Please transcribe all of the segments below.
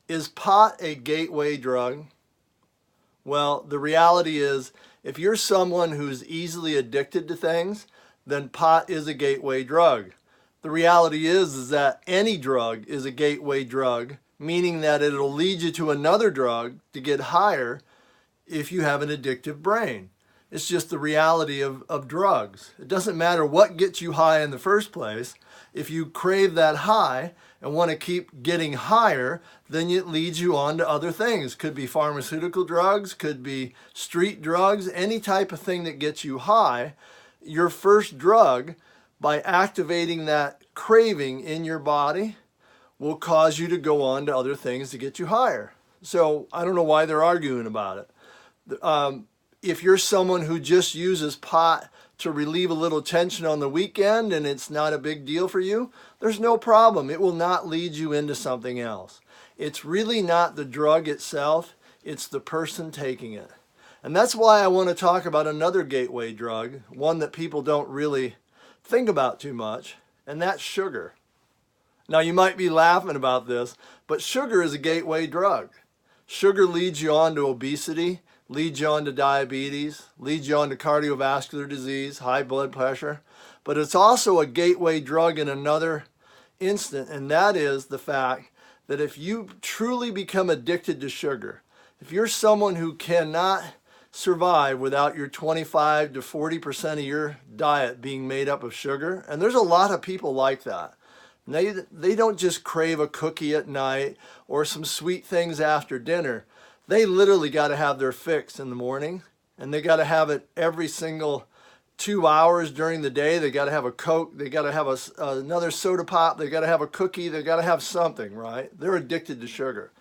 Is pot a gateway drug? Well, the reality is, if you're someone who's easily addicted to things, then pot is a gateway drug. The reality is that any drug is a gateway drug, meaning that it'll lead you to another drug to get higher if you have an addictive brain. It's just the reality of drugs. It doesn't matter what gets you high in the first place. If you crave that high and want to keep getting higher, then it leads you on to other things. Could be pharmaceutical drugs, could be street drugs, any type of thing that gets you high. Your first drug, by activating that craving in your body, will cause you to go on to other things to get you higher. So I don't know why they're arguing about it. If you're someone who just uses pot to relieve a little tension on the weekend and it's not a big deal for you, there's no problem. It will not lead you into something else. It's really not the drug itself, it's the person taking it. And that's why I want to talk about another gateway drug, one that people don't really think about too much, and that's sugar. Now you might be laughing about this, but sugar is a gateway drug. Sugar leads you on to obesity, leads you on to diabetes, leads you on to cardiovascular disease, high blood pressure. But it's also a gateway drug in another instant, and that is the fact that if you truly become addicted to sugar, if you're someone who cannot survive without your 25 to 40% of your diet being made up of sugar, and there's a lot of people like that. They don't just crave a cookie at night or some sweet things after dinner. They literally got to have their fix in the morning, and they got to have it every single 2 hours during the day. They got to have a Coke, they got to have another soda pop, they got to have a cookie, they got to have something, right? They're addicted to sugar.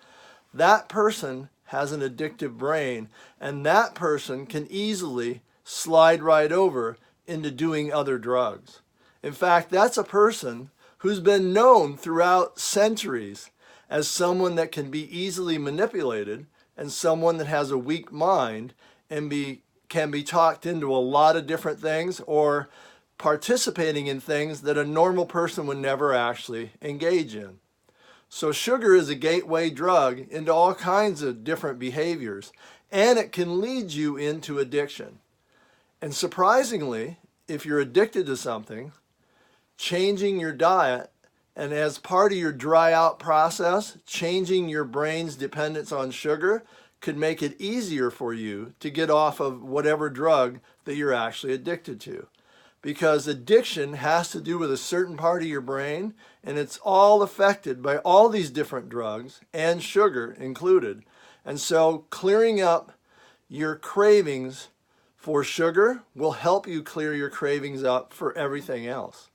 That person has an addictive brain, and that person can easily slide right over into doing other drugs. In fact, that's a person who's been known throughout centuries as someone that can be easily manipulated and someone that has a weak mind and can be talked into a lot of different things or participating in things that a normal person would never actually engage in. So sugar is a gateway drug into all kinds of different behaviors, and it can lead you into addiction. And surprisingly, if you're addicted to something, changing your diet, and as part of your dry out process, changing your brain's dependence on sugar could make it easier for you to get off of whatever drug that you're actually addicted to. Because addiction has to do with a certain part of your brain, and it's all affected by all these different drugs, and sugar included. And so clearing up your cravings for sugar will help you clear your cravings up for everything else.